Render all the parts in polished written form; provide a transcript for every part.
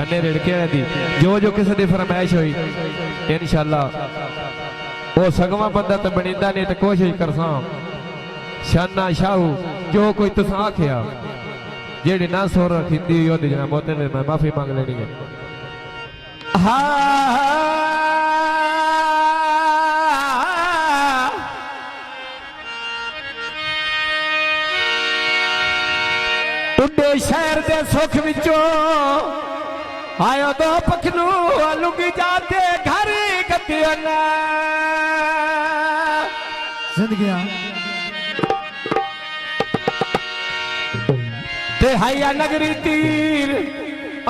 सन्ने रिड़के दी जो जो किसी की फरमाइश हुई इंशाअल्लाह वो सगवा बंदा तो बनीदा नहीं तो कोशिश करसा शाना शाहू जो कोई तुस आखिया जेड़ी ना सुर रखी मोते ने मैं माफी मांग लेनी है। टुडे शहर दे सुख विचो आयो दो पखनू लुक जाते घर गतिया जिंदगियां ते हाइया नगरी तीर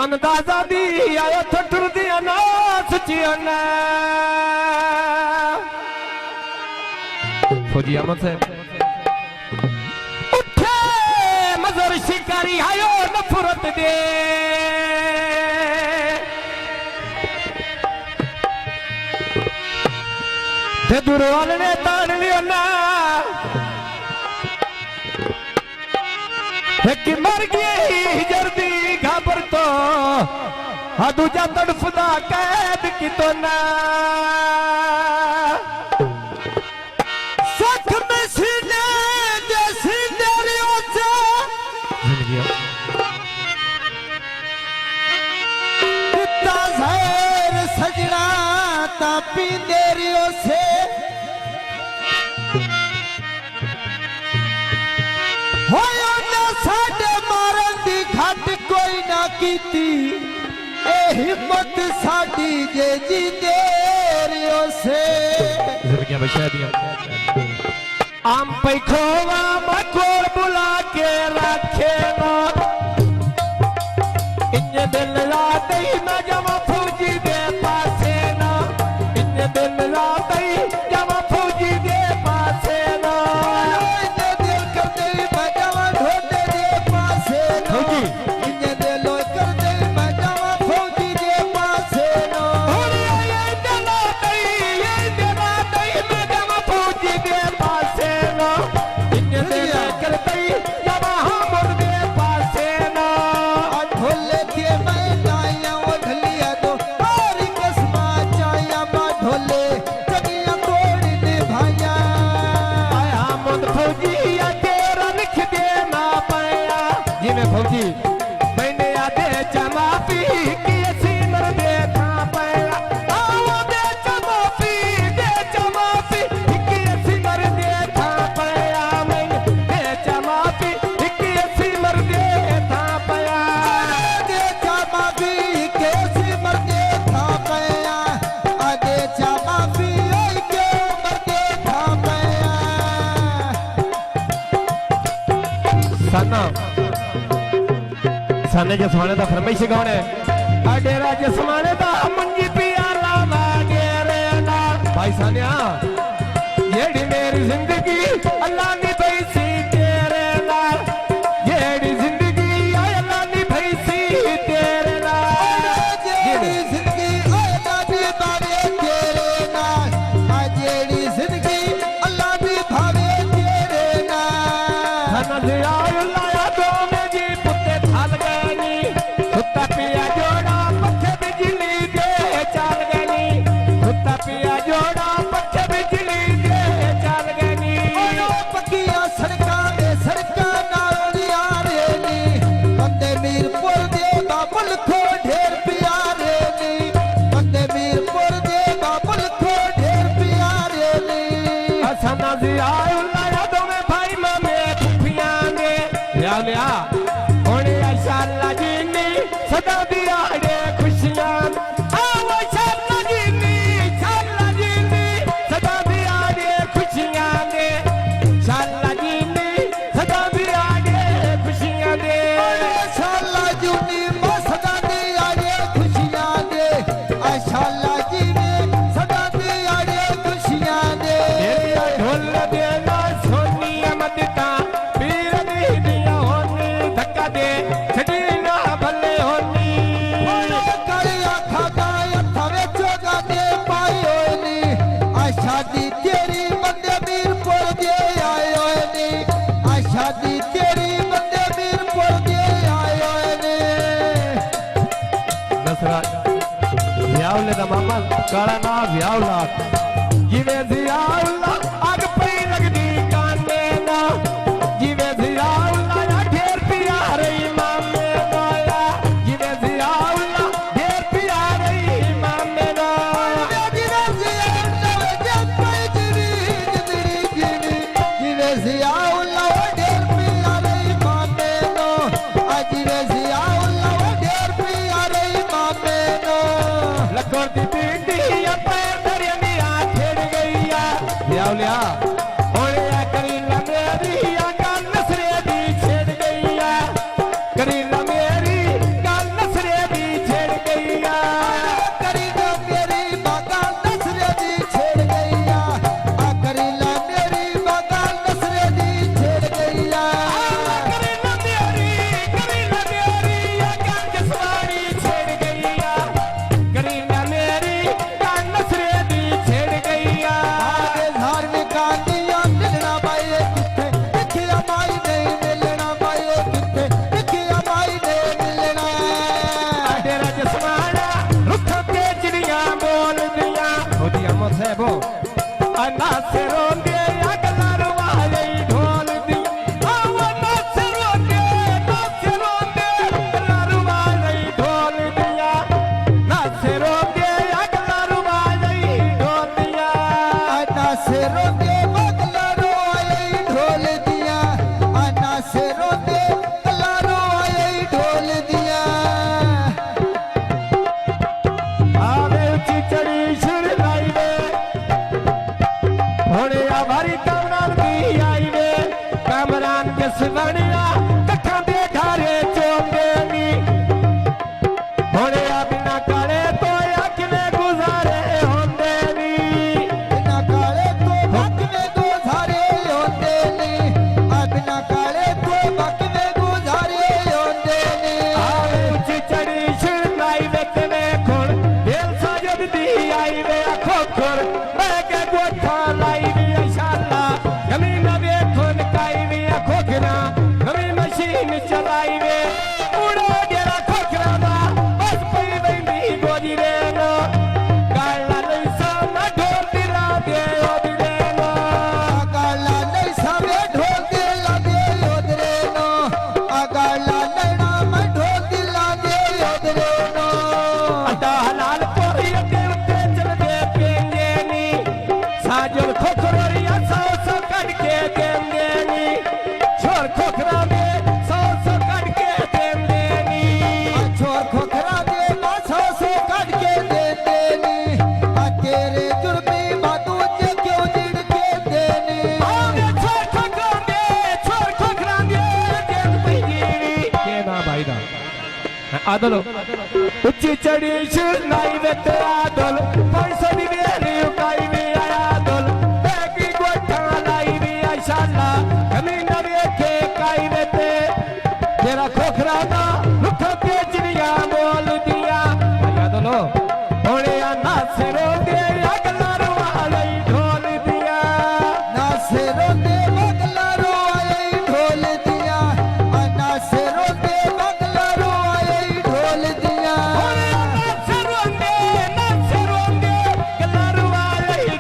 अंदाजा दी आयो तो टुर दिया ना सचिया फौजी अहमद से उठे मजर शिकारी आयो नफरत दे ते दुरवाल ने ताड़ लियो ना कि मर गई जर्दी घबर तो दूजा तड़फदा कैद की तो ना सख में सीने जैसी डेरियों से कितना जहर सजना तापी देरियों से साडे मारन दी घट कोई ना कीती ए हिम्मत साडी जे जी देरियो से जिंदगियां बचा दिया आम पे खोवा मकोर बुला के रखे ना इन्ने दिन रात ही मैं जमा फौजी दे पासे ना इन्ने दिन रात ही जमा फौजी दे पासे ना फौजी मैंने आदे जमा पी की ऐसी मर दे था पैरा आओ दे जमा पी की ऐसी मर दे था पैरा मैंने दे जमा पी की ऐसी मर दे था पैरा दे जमा पी की ऐसी मर दे था पैरा आदे जमा पी के मर दे था पैरा सना साने जसमाने दा फरमाइश कौन है अडेरा जसमाने दा मुंजी पियाला मांगे रे ना भाई सानिया येड़ी मेरी जिंदगी अल्लाह नी पैसी तेरे नाल येड़ी जिंदगी अल्लाह नी पैसी तेरे नाल जेड़ी जिंदगी अल्लाह दी भावे तेरे नाल जेड़ी जिंदगी अल्लाह दी भावे तेरे नाल खाना दिया अल्लाह दो में जी पुत्ते थाल कुत्ता पिया जोड़ा पत्थे बिजली दे चल गनी कुत्ता पिया जोड़ा पत्थे बिजली दे चल गनी पक्किया सड़कां दे सड़कां नाल यारे नी बंदे मीरपुर दे बाबुल खो ढेर प्यारे नी बंदे मीरपुर दे बाबुल खो ढेर प्यारे नी हसन जियाउल्लाह यादों में भाई मामे खुफियां दे लिया लिया होने इंशाअल्लाह जीनी सदा दिया रे खुशियां आओ इंशाअल्लाह जीनी सदा दिया रे खुशियां दे इंशाअल्लाह जीनी सदा दिया रे खुशियां दे इंशाअल्लाह जीनी सदा दिया रे खुशियां दे इंशाअल्लाह जीनी सदा दिया रे खुशियां दे ढोल दे ना सोनी मदता पीर दी दिया होनी धक्का दे छड़ी ना भले होनी बसरा व्यावले दा मामा काला ना व्यावला जिवे जियावला आग पे लगदी काने ना जिवे जियावला या ढेर पिया रही मामे ना जिवे जियावला ढेर पिया रही मामे ना जिवे जियावला जब पे जिवे जियावला ढेर पिया रही मामे नो जिवे जियावला ढेर पिया रही मामे नो लकोर दी पींडी अपे दरिया में आ छेड़ गई या व्यावलिया ओले या करीला मेरी या गाल नसरे दी छेड़ गई या करीला मेरी गाल नसरे दी छेड़ गई या करीला मेरी बागान नसरे दी छेड़ गई या करीला मेरी बागान नसरे दी छेड़ गई या करीला मेरी या गाल जसवाड़ी छेड़ गई या करीला मेरी गाल नसरे दी छेड़ गई या धार्मिक गांधियां मिलना पाए किथे लिखिया माई नहीं मिलना पाए किथे लिखिया माई नहीं मिलना डेरा जसमाना रुख पे चिड़िया बोल दिया होदिया मोसेबो अन्ना से रोंदे अगला वाले ढोल दिया अन्ना से रोंदे अगला वाले ढोल दिया ना से रोंदे अगला वाले ढोल दिया अन्ना से रोते बगलारो आई ढोल दिया अन्ना से रोते बगलारो आई ढोल दिया आवे ऊंची चढ़ी सुर लाई वे होने आभारी कमरान की आई वे कमरान के सुवर्णिया कठा दे ढारे चोंदे नी होने आ बिना काले तो अखने गुजारे होंदे नी बिना काले तो बक में गुजारे होते नी बिना काले तो बक में गुजारे होते नी आवे ऊंची चढ़ी सुर लाई वे कने खोल दिल साजद दी आई वे अखो खोर मैं के गोठा लाई वी इंशाअल्लाह कमी न देखो नकाई वी अखो खना नवी मशीन चलाई वे उड़ो डेरा खोखरा दा बस पई वेंदी गोदी रे नो गाला नहीं सामना ढोल दिला दे ओ दिले नो गाला नहीं सावे ढोल दिला दे योदरे नो गाला नैना में ढोल दिला दे योदरे नो अटा हलाल पोरी अटे उते चल दे पेंगे नी साजल खोखरोरिया सौ कट के देंगे नी छोर खोखरा में सौ कट के देंगे नी छोर खोखरा दे सौ काट के दे देनी तेरे जुर्मी बातू जे क्यों जिड़ के देनी आगे छोर खोखरा में देन पईगी के ना भाई दा आदलो उच्ची चढ़ी शुर नाई वे ते आदल पैसा दी वेली उकाई वे आदल बेगी गोठा लाई वे इंशाअल्लाह कमी न देखे काई वे ते तेरा खोखरा ना रुख पे चिड़िया बोल दिया आदलो होने ना से रो दे अगला वाले ढोल दिया ना से रोते बगला रो आई ढोल दिया ना से रोते बगला रो आई ढोल दिया होने ना से रो दे गला वाले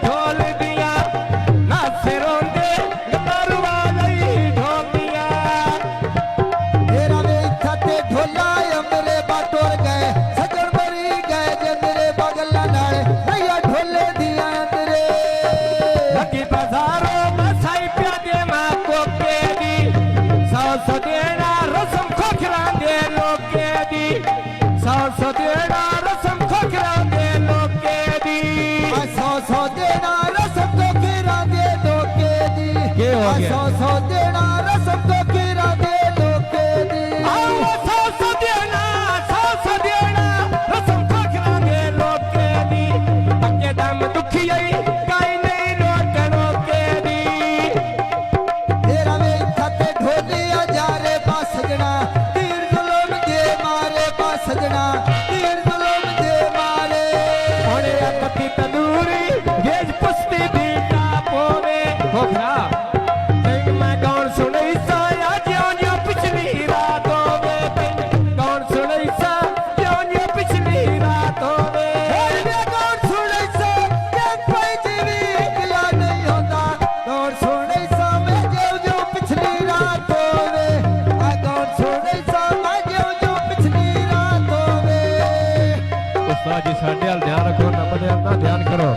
उस्ताद जी साढ़े हाल ध्यान रखो ना बदे ना ध्यान करो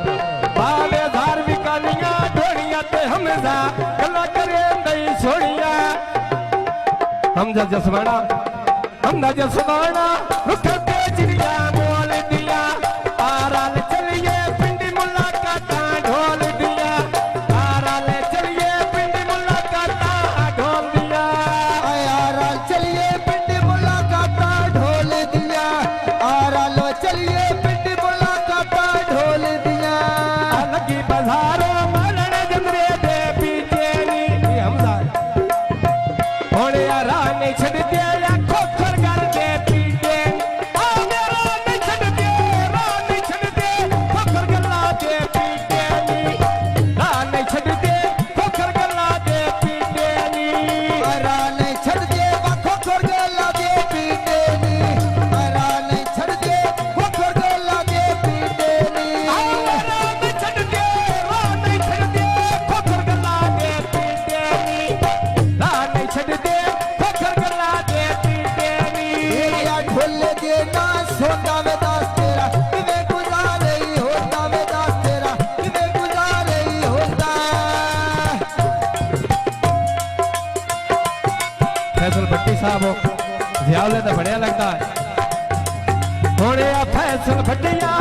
बाले धार्मिक कानिया ढोलिया ते हमजा गल्ला करे नहीं छोड़िया हमजा जसवाना रुख ते चिड़िया बोल दिया आराल चलिए पिंडी मुलाकाता ढोल दिया आराल चलिए पिंडी मुलाकाता ढोल दिया आरा चलिए पिंडी मुलाकाता ढोल दिया आरा लो चलिए पिंडी मुलाकाता ढोल दिया लगी बजारो मरण जंदरे दे पीछे नी हमजा होने यारा ने छड़ दिया या खोखर कर दे पीछे आ मेरा ने छड़ दे रा ने छड़ दे खोखर गल्ला दे पीछे नी रा ने छड़ दे खोखर गल्ला दे पीछे नी आरा नहीं छड़ दे खोखर गला दे पीटे नी आरा नहीं छड़ दे खोखर गला दे पीटे नी आ मेरा ने छड़ दे रा ने छड़ दे खोखर गल्ला दे पीछे नी रा ने छड़ दे खोखर गल्ला दे पीछे नी या ढोल दे ना सोना में दास तेरा किवे गुजारे होता में दास तेरा किवे गुजारे होता फैसल भट्टी साहब हो जियावले तो बढ़िया लगता है होने आ फैसल भट्टिया